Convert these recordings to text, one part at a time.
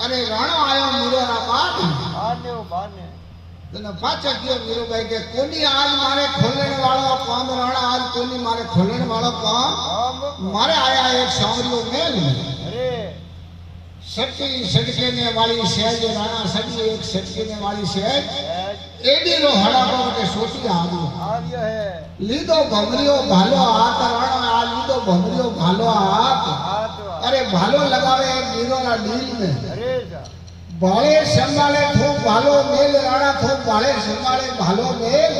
अरे रण आयो मीरो रा बात बाने ओ बाने तने पाछा क्यों मीरो भाई के कोनी आज मारे खोलने वाला काम रण आज कोनी मारे खोलने वाला काम मारे आया एक सांवरियो मेल अरे सच्ची सटकेने वाली सहज राणा सच्ची एक सटकेने वाली सहज एडी रो हड़ा को के सोटी आवियो है लीदो भंगरियो भालो हाथ राणा आ लीदो भंगरियो भालो हाथ अरे भालो लगावे मीरो ना नील में अरे जा बाले संभाले थो भालो मेल राणा थो बाले संभाले भालो मेल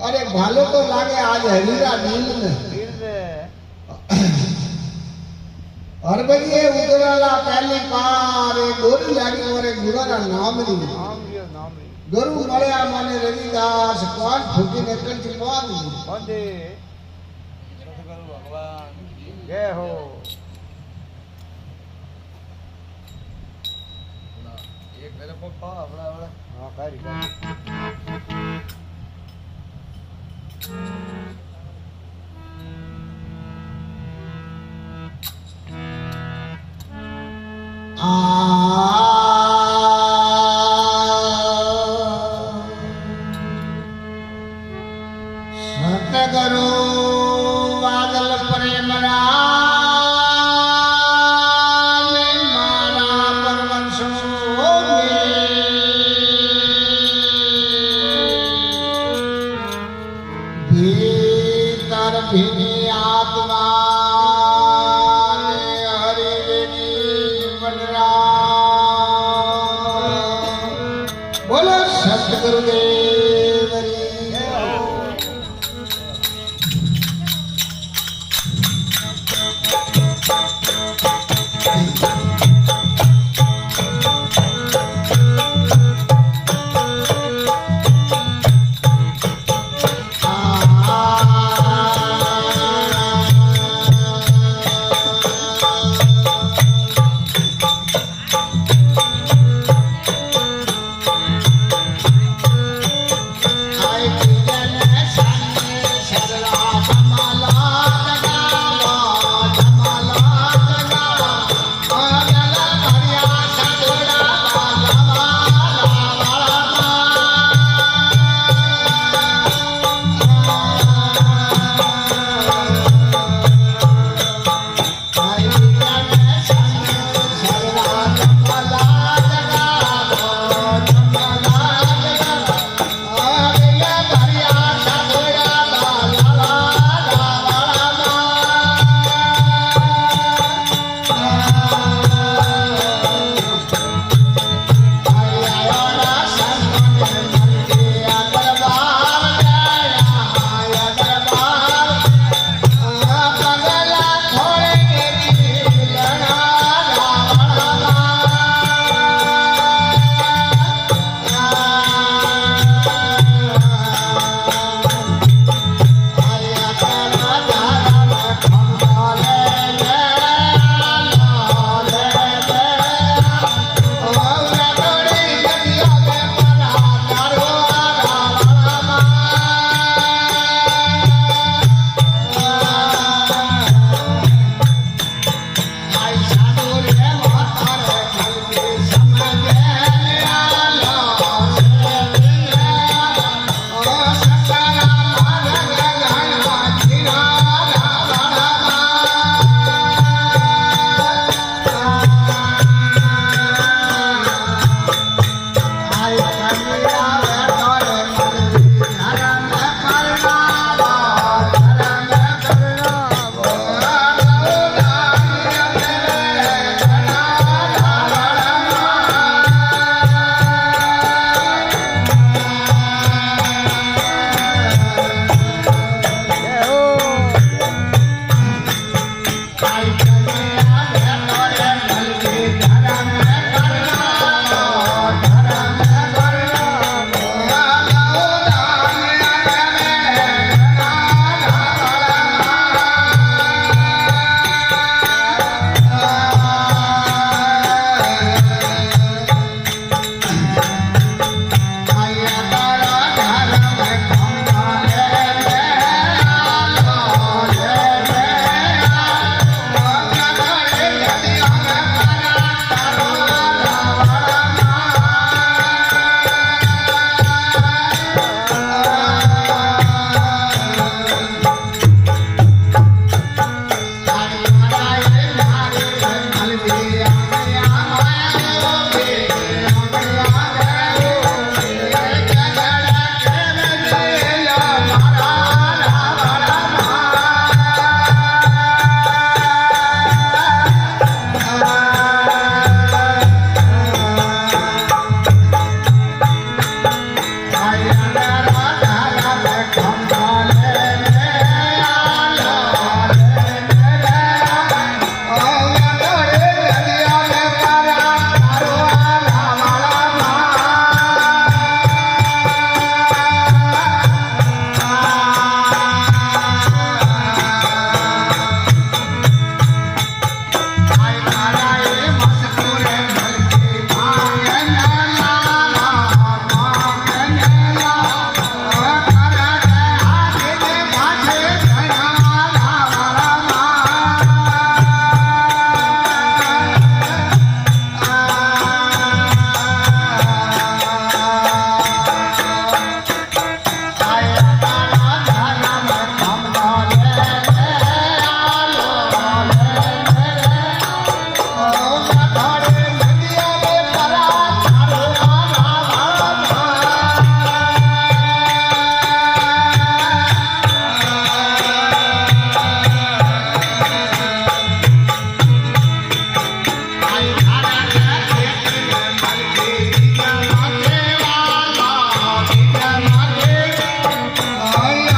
अरे भालो तो लागे आज हरीरा नील में और भाई ये उतराला पहली बार गोरी लागी और गुरुरा नाम री गुरु मलया माने रविदास कौन फुकी ने कंठी कौन बंदे सतगुरु भगवान जय हो एक मेरे को पा बड़ा बड़ा हां कारी सतगुरु वादल प्रेम मारा परवंशो भीतर भिनी आत्मा बोलो सतगुरुदेव